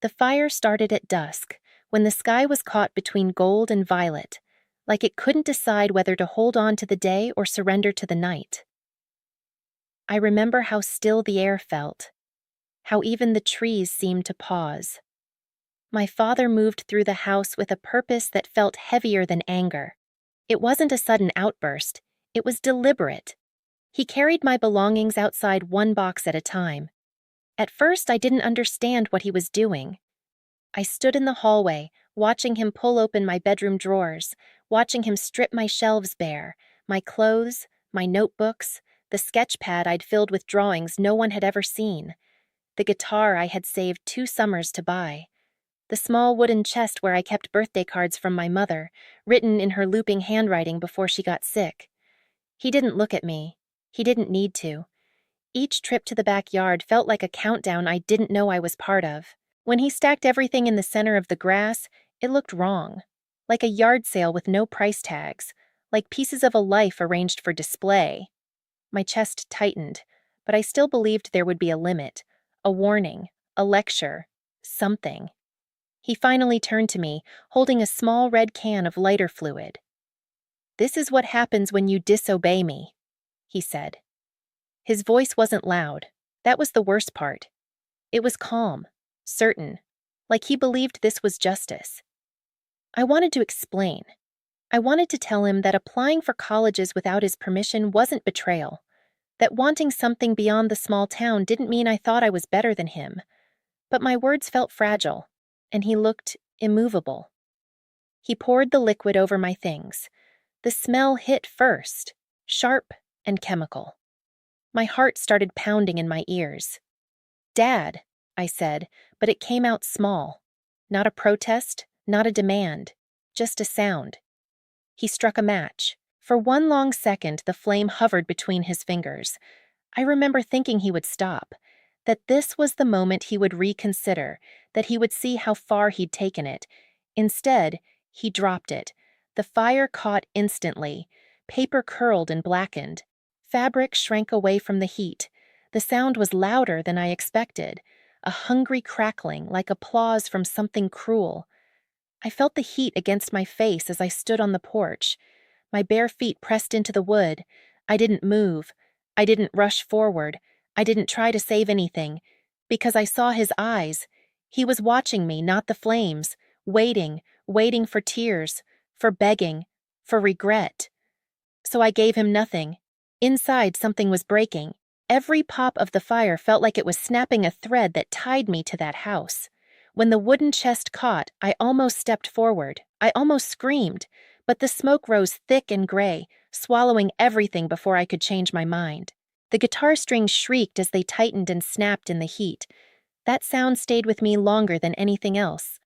The fire started at dusk, when the sky was caught between gold and violet, like it couldn't decide whether to hold on to the day or surrender to the night. I remember how still the air felt, how even the trees seemed to pause. My father moved through the house with a purpose that felt heavier than anger. It wasn't a sudden outburst, it was deliberate. He carried my belongings outside one box at a time. At first, I didn't understand what he was doing. I stood in the hallway, watching him pull open my bedroom drawers, watching him strip my shelves bare, my clothes, my notebooks, the sketch pad I'd filled with drawings no one had ever seen, the guitar I had saved 2 summers to buy, the small wooden chest where I kept birthday cards from my mother, written in her looping handwriting before she got sick. He didn't look at me. He didn't need to. Each trip to the backyard felt like a countdown I didn't know I was part of. When he stacked everything in the center of the grass, it looked wrong. Like a yard sale with no price tags. Like pieces of a life arranged for display. My chest tightened, but I still believed there would be a limit. A warning. A lecture. Something. He finally turned to me, holding a small red can of lighter fluid. "This is what happens when you disobey me," he said. His voice wasn't loud. That was the worst part. It was calm, certain, like he believed this was justice. I wanted to explain. I wanted to tell him that applying for colleges without his permission wasn't betrayal, that wanting something beyond the small town didn't mean I thought I was better than him. But my words felt fragile, and he looked immovable. He poured the liquid over my things. The smell hit first, sharp and chemical. My heart started pounding in my ears. "Dad," I said, but it came out small. Not a protest, not a demand, just a sound. He struck a match. For one long second, the flame hovered between his fingers. I remember thinking he would stop, that this was the moment he would reconsider, that he would see how far he'd taken it. Instead, he dropped it. The fire caught instantly. Paper curled and blackened. Fabric shrank away from the heat. The sound was louder than I expected, a hungry crackling like applause from something cruel. I felt the heat against my face as I stood on the porch. My bare feet pressed into the wood. I didn't move. I didn't rush forward. I didn't try to save anything. Because I saw his eyes. He was watching me, not the flames. Waiting for tears, for begging, for regret. So I gave him nothing. Inside, something was breaking. Every pop of the fire felt like it was snapping a thread that tied me to that house. When the wooden chest caught, I almost stepped forward. I almost screamed. But the smoke rose thick and gray, swallowing everything before I could change my mind. The guitar strings shrieked as they tightened and snapped in the heat. That sound stayed with me longer than anything else.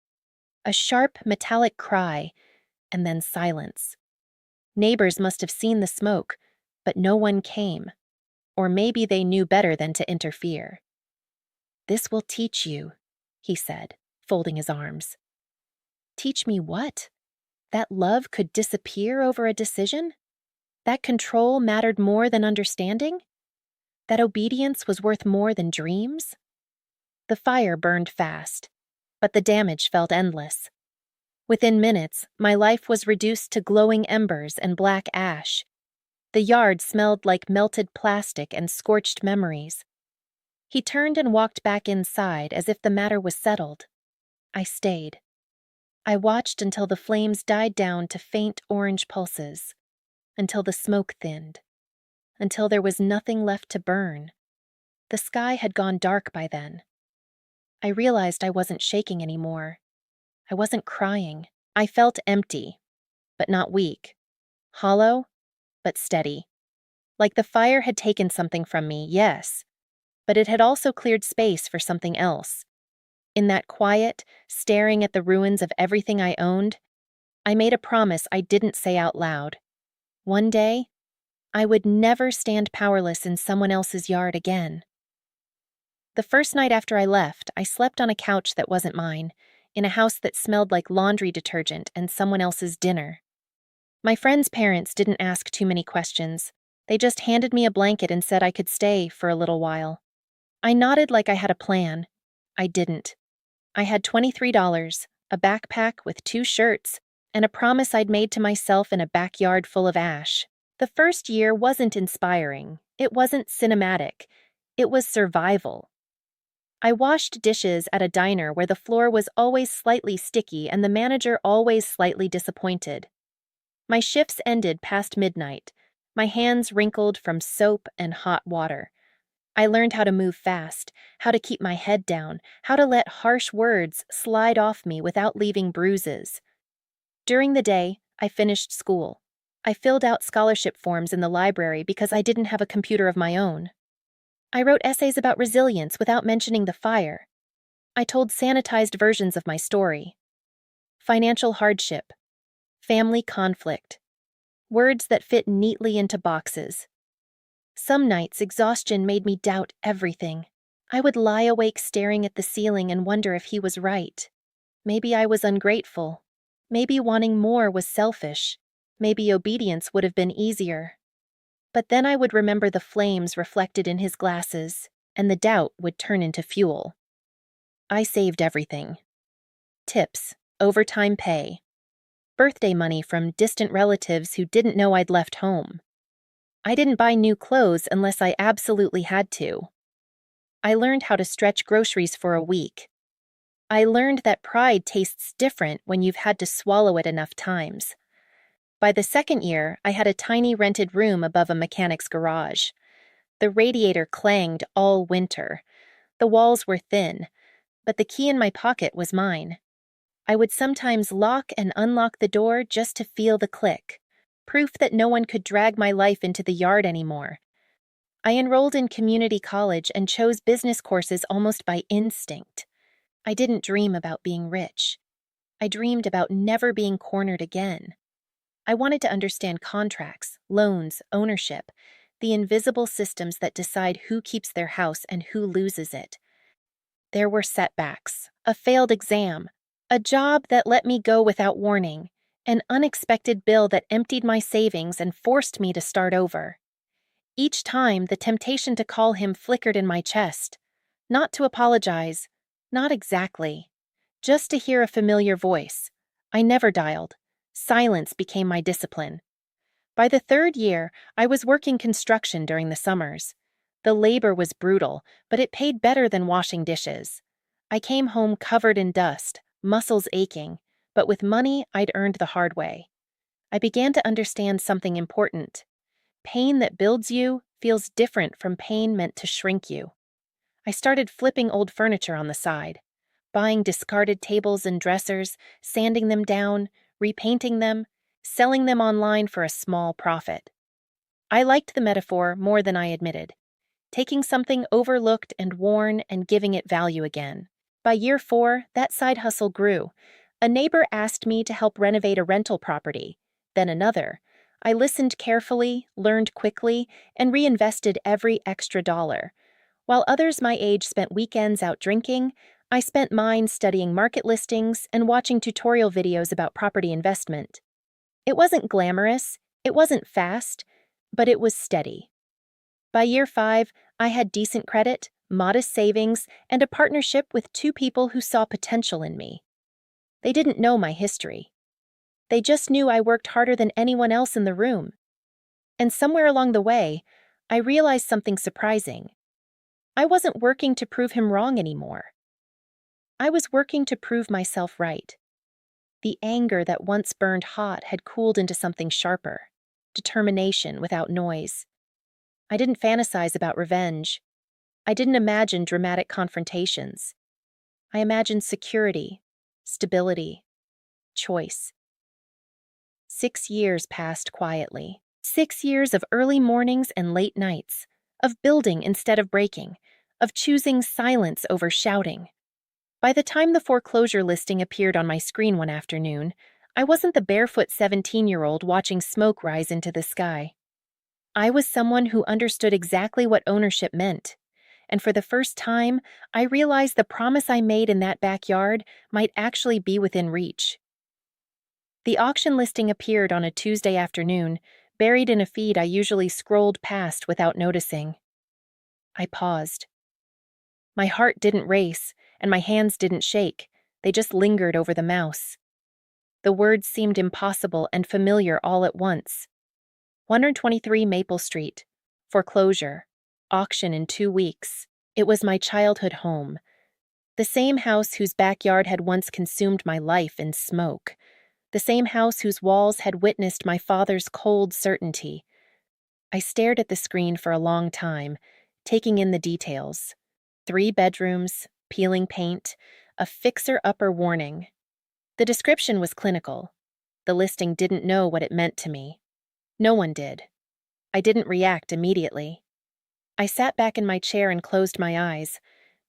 A sharp, metallic cry, and then silence. Neighbors must have seen the smoke, but no one came. Or maybe they knew better than to interfere. "This will teach you," he said, folding his arms. Teach me what? That love could disappear over a decision? That control mattered more than understanding? That obedience was worth more than dreams? The fire burned fast, but the damage felt endless. Within minutes, my life was reduced to glowing embers and black ash. The yard smelled like melted plastic and scorched memories. He turned and walked back inside as if the matter was settled. I stayed. I watched until the flames died down to faint orange pulses, until the smoke thinned, until there was nothing left to burn. The sky had gone dark by then. I realized I wasn't shaking anymore. I wasn't crying. I felt empty, but not weak. Hollow, but steady. Like the fire had taken something from me, yes, but it had also cleared space for something else. In that quiet, staring at the ruins of everything I owned, I made a promise I didn't say out loud. One day, I would never stand powerless in someone else's yard again. The first night after I left, I slept on a couch that wasn't mine, in a house that smelled like laundry detergent and someone else's dinner. My friend's parents didn't ask too many questions. They just handed me a blanket and said I could stay for a little while. I nodded like I had a plan. I didn't. I had $23, a backpack with 2 shirts, and a promise I'd made to myself in a backyard full of ash. The first year wasn't inspiring. It wasn't cinematic. It was survival. I washed dishes at a diner where the floor was always slightly sticky and the manager always slightly disappointed. My shifts ended past midnight, my hands wrinkled from soap and hot water. I learned how to move fast, how to keep my head down, how to let harsh words slide off me without leaving bruises. During the day, I finished school. I filled out scholarship forms in the library because I didn't have a computer of my own. I wrote essays about resilience without mentioning the fire. I told sanitized versions of my story. Financial hardship. Family conflict. Words that fit neatly into boxes. Some nights, exhaustion made me doubt everything. I would lie awake staring at the ceiling and wonder if he was right. Maybe I was ungrateful. Maybe wanting more was selfish. Maybe obedience would have been easier. But then I would remember the flames reflected in his glasses, and the doubt would turn into fuel. I saved everything. Tips, overtime pay, birthday money from distant relatives who didn't know I'd left home. I didn't buy new clothes unless I absolutely had to. I learned how to stretch groceries for a week. I learned that pride tastes different when you've had to swallow it enough times. By the second year, I had a tiny rented room above a mechanic's garage. The radiator clanged all winter. The walls were thin, but the key in my pocket was mine. I would sometimes lock and unlock the door just to feel the click, proof that no one could drag my life into the yard anymore. I enrolled in community college and chose business courses almost by instinct. I didn't dream about being rich. I dreamed about never being cornered again. I wanted to understand contracts, loans, ownership, the invisible systems that decide who keeps their house and who loses it. There were setbacks, a failed exam, a job that let me go without warning, an unexpected bill that emptied my savings and forced me to start over. Each time, the temptation to call him flickered in my chest. Not to apologize, not exactly, just to hear a familiar voice. I never dialed. Silence became my discipline. By the third year, I was working construction during the summers. The labor was brutal, but it paid better than washing dishes. I came home covered in dust, muscles aching, but with money I'd earned the hard way. I began to understand something important. Pain that builds you feels different from pain meant to shrink you. I started flipping old furniture on the side, buying discarded tables and dressers, sanding them down, repainting them, selling them online for a small profit. I liked the metaphor more than I admitted, taking something overlooked and worn and giving it value again. By year 4, that side hustle grew. A neighbor asked me to help renovate a rental property, then another. I listened carefully, learned quickly, and reinvested every extra dollar. While others my age spent weekends out drinking, I spent mine studying market listings and watching tutorial videos about property investment. It wasn't glamorous, it wasn't fast, but it was steady. By year 5, I had decent credit, modest savings, and a partnership with 2 people who saw potential in me. They didn't know my history. They just knew I worked harder than anyone else in the room. And somewhere along the way, I realized something surprising. I wasn't working to prove him wrong anymore. I was working to prove myself right. The anger that once burned hot had cooled into something sharper, determination without noise. I didn't fantasize about revenge. I didn't imagine dramatic confrontations. I imagined security, stability, choice. 6 years passed quietly. 6 years of early mornings and late nights, of building instead of breaking, of choosing silence over shouting. By the time the foreclosure listing appeared on my screen one afternoon, I wasn't the barefoot 17-year-old watching smoke rise into the sky. I was someone who understood exactly what ownership meant, and for the first time, I realized the promise I made in that backyard might actually be within reach. The auction listing appeared on a Tuesday afternoon, buried in a feed I usually scrolled past without noticing. I paused. My heart didn't race. and my hands didn't shake. They just lingered over the mouse. The words seemed impossible and familiar all at once. 123 Maple Street. Foreclosure. Auction in 2 weeks. It was my childhood home. The same house whose backyard had once consumed my life in smoke. The same house whose walls had witnessed my father's cold certainty. I stared at the screen for a long time, taking in the details. 3 bedrooms, peeling paint, a fixer-upper warning. The description was clinical. The listing didn't know what it meant to me. No one did. I didn't react immediately. I sat back in my chair and closed my eyes.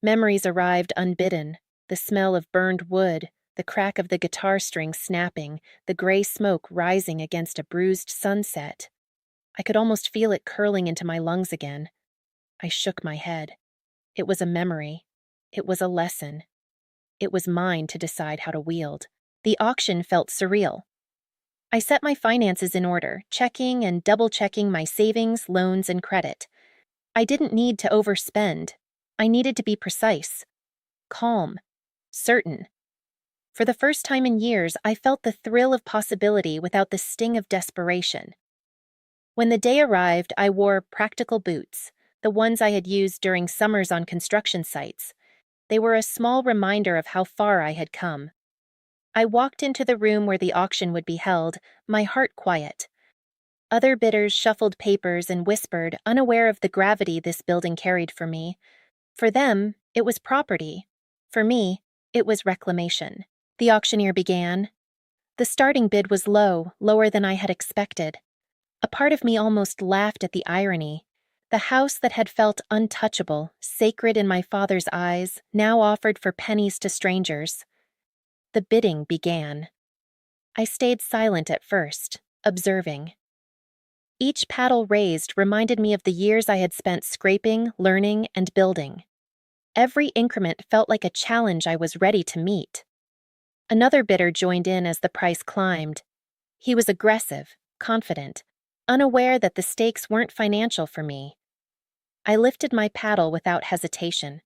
Memories arrived unbidden. The smell of burned wood, the crack of the guitar strings snapping, the gray smoke rising against a bruised sunset. I could almost feel it curling into my lungs again. I shook my head. It was a memory. It was a lesson. It was mine to decide how to wield. The auction felt surreal. I set my finances in order, checking and double-checking my savings, loans, and credit. I didn't need to overspend. I needed to be precise, calm, certain. For the first time in years, I felt the thrill of possibility without the sting of desperation. When the day arrived, I wore practical boots, the ones I had used during summers on construction sites. They were a small reminder of how far I had come. I walked into the room where the auction would be held, my heart quiet. Other bidders shuffled papers and whispered, unaware of the gravity this building carried for me. For them, it was property. For me, it was reclamation. The auctioneer began. The starting bid was low, lower than I had expected. A part of me almost laughed at the irony. The house that had felt untouchable, sacred in my father's eyes, now offered for pennies to strangers. The bidding began. I stayed silent at first, observing. Each paddle raised reminded me of the years I had spent scraping, learning, and building. Every increment felt like a challenge I was ready to meet. Another bidder joined in as the price climbed. He was aggressive, confident, unaware that the stakes weren't financial for me. I lifted my paddle without hesitation.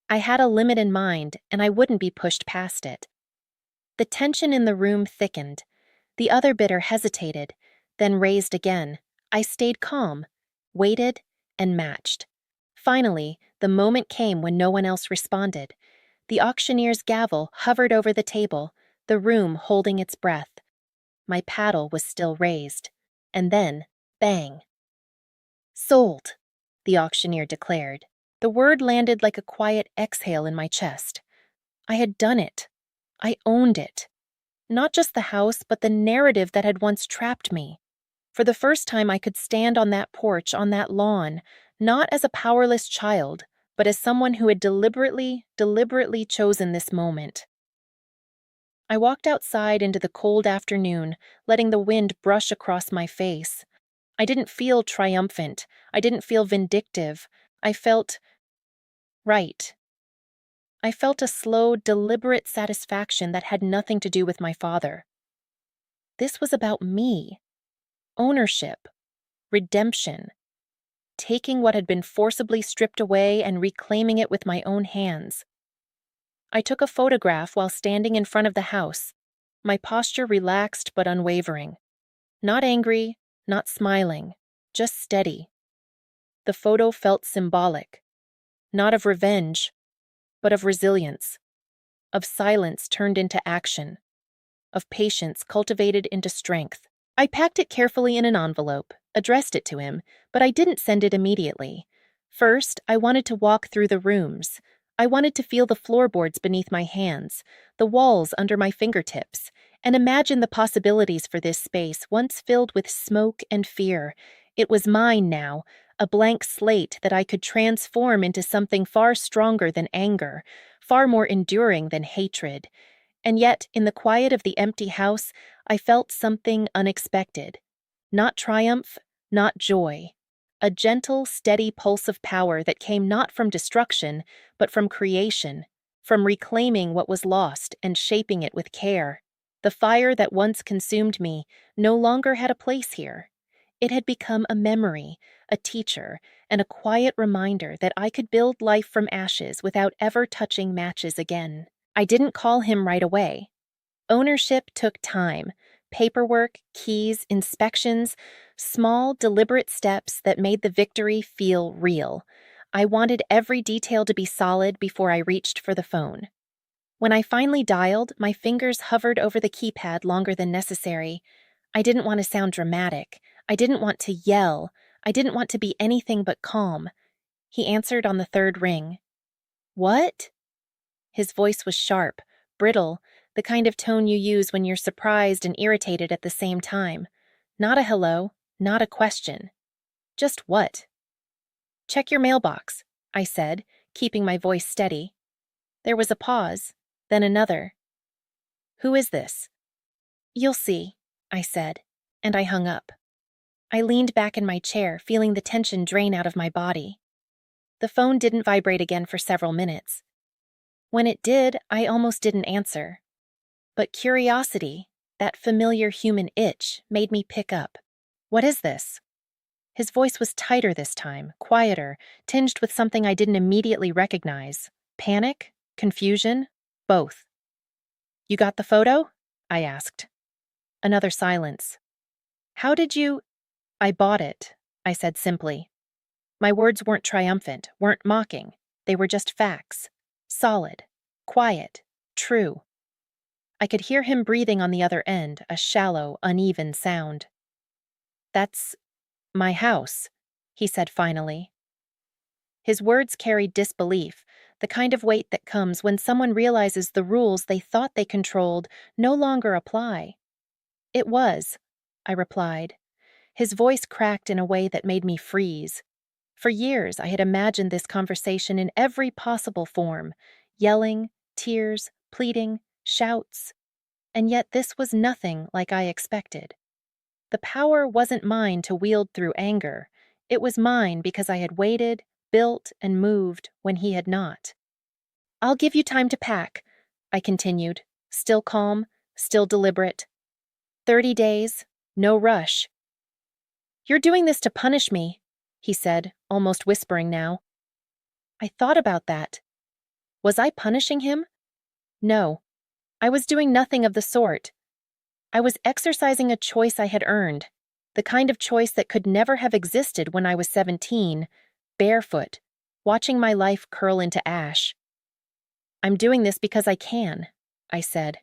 I had a limit in mind, and I wouldn't be pushed past it. The tension in the room thickened. The other bidder hesitated, then raised again. I stayed calm, waited, and matched. Finally, the moment came when no one else responded. The auctioneer's gavel hovered over the table, the room holding its breath. My paddle was still raised. And then, bang. "Sold," the auctioneer declared. The word landed like a quiet exhale in my chest. I had done it. I owned it. Not just the house, but the narrative that had once trapped me. For the first time, I could stand on that porch, on that lawn, not as a powerless child, but as someone who had deliberately chosen this moment. I walked outside into the cold afternoon, letting the wind brush across my face. I didn't feel triumphant. I didn't feel vindictive. I felt right. I felt a slow, deliberate satisfaction that had nothing to do with my father. This was about me. Ownership. Redemption. Taking what had been forcibly stripped away and reclaiming it with my own hands. I took a photograph while standing in front of the house, my posture relaxed but unwavering. Not angry, not smiling, just steady. The photo felt symbolic. Not of revenge, but of resilience. Of silence turned into action. Of patience cultivated into strength. I packed it carefully in an envelope, addressed it to him, but I didn't send it immediately. First, I wanted to walk through the rooms. I wanted to feel the floorboards beneath my hands, the walls under my fingertips, and imagine the possibilities for this space once filled with smoke and fear. It was mine now, a blank slate that I could transform into something far stronger than anger, far more enduring than hatred. And yet, in the quiet of the empty house, I felt something unexpected. Not triumph, not joy. A gentle, steady pulse of power that came not from destruction, but from creation, from reclaiming what was lost and shaping it with care. The fire that once consumed me no longer had a place here. It had become a memory, a teacher, and a quiet reminder that I could build life from ashes without ever touching matches again. I didn't call him right away. Ownership took time: paperwork, keys, inspections, small, deliberate steps that made the victory feel real. I wanted every detail to be solid before I reached for the phone. When I finally dialed, my fingers hovered over the keypad longer than necessary. I didn't want to sound dramatic. I didn't want to yell. I didn't want to be anything but calm. He answered on the third ring. "What?" His voice was sharp, brittle, the kind of tone you use when you're surprised and irritated at the same time. Not a hello, not a question. Just what? "Check your mailbox," I said, keeping my voice steady. There was a pause, then another. "Who is this?" "You'll see," I said, and I hung up. I leaned back in my chair, feeling the tension drain out of my body. The phone didn't vibrate again for several minutes. When it did, I almost didn't answer. But curiosity, that familiar human itch, made me pick up. "What is this?" His voice was tighter this time, quieter, tinged with something I didn't immediately recognize. Panic? Confusion? Both. "You got the photo?" I asked. Another silence. "How did you—" "I bought it," I said simply. My words weren't triumphant, weren't mocking. They were just facts. Solid. Quiet. True. I could hear him breathing on the other end, a shallow, uneven sound. "That's my house," he said finally. His words carried disbelief, the kind of weight that comes when someone realizes the rules they thought they controlled no longer apply. "It was," I replied. His voice cracked in a way that made me freeze. For years, I had imagined this conversation in every possible form: yelling, tears, pleading, shouts. And yet this was nothing like I expected. The power wasn't mine to wield through anger. It was mine because I had waited, built, and moved when he had not. "I'll give you time to pack," I continued, still calm, still deliberate. 30 days, no rush. "You're doing this to punish me," he said, almost whispering now. I thought about that. Was I punishing him? No. I was doing nothing of the sort. I was exercising a choice I had earned, the kind of choice that could never have existed when I was 17, barefoot, watching my life curl into ash. "I'm doing this because I can," I said.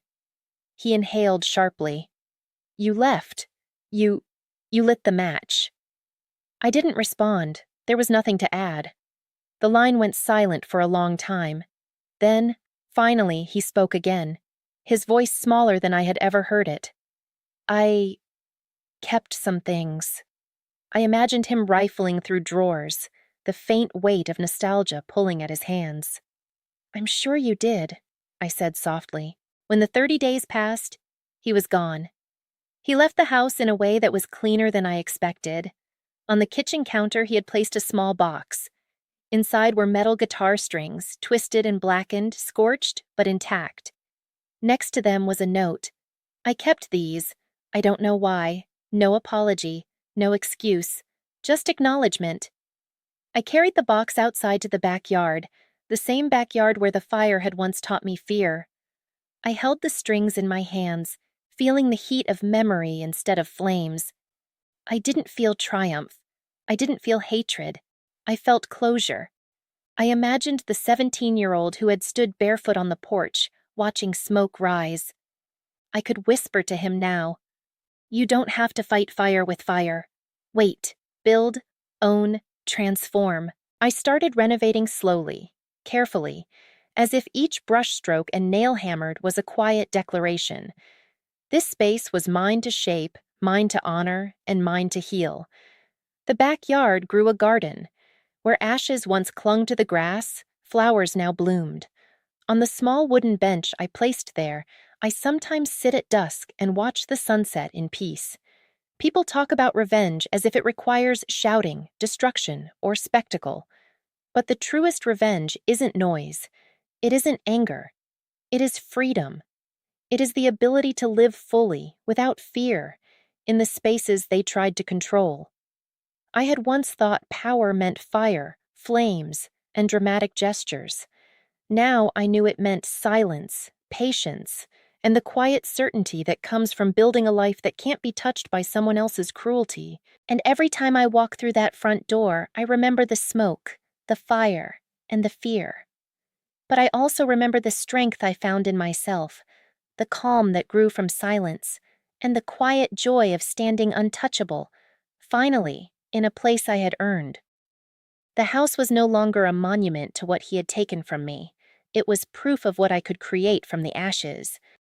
He inhaled sharply. "You left. You lit the match." I didn't respond. There was nothing to add. The line went silent for a long time. Then, finally, he spoke again, his voice smaller than I had ever heard it. "I kept some things." I imagined him rifling through drawers, the faint weight of nostalgia pulling at his hands. "I'm sure you did," I said softly. When the 30 days passed, he was gone. He left the house in a way that was cleaner than I expected. On the kitchen counter, he had placed a small box. Inside were metal guitar strings, twisted and blackened, scorched, but intact. Next to them was a note. I kept these. I don't know why. No apology. No excuse. Just acknowledgement. I carried the box outside to the backyard, the same backyard where the fire had once taught me fear. I held the strings in my hands, feeling the heat of memory instead of flames. I didn't feel triumph. I didn't feel hatred. I felt closure. I imagined the 17-year-old who had stood barefoot on the porch, watching smoke rise. I could whisper to him now, "You don't have to fight fire with fire. Wait, build, own, transform." I started renovating slowly, carefully, as if each brushstroke and nail hammered was a quiet declaration. This space was mine to shape, mine to honor, and mine to heal. The backyard grew a garden. Where ashes once clung to the grass, flowers now bloomed. On the small wooden bench I placed there, I sometimes sit at dusk and watch the sunset in peace. People talk about revenge as if it requires shouting, destruction, or spectacle. But the truest revenge isn't noise. It isn't anger. It is freedom. It is the ability to live fully, without fear, in the spaces they tried to control. I had once thought power meant fire, flames, and dramatic gestures. Now I knew it meant silence, patience, and the quiet certainty that comes from building a life that can't be touched by someone else's cruelty. And every time I walk through that front door, I remember the smoke, the fire, and the fear. But I also remember the strength I found in myself, the calm that grew from silence, and the quiet joy of standing untouchable, finally, in a place I had earned. The house was no longer a monument to what he had taken from me. It was proof of what I could create from the ashes.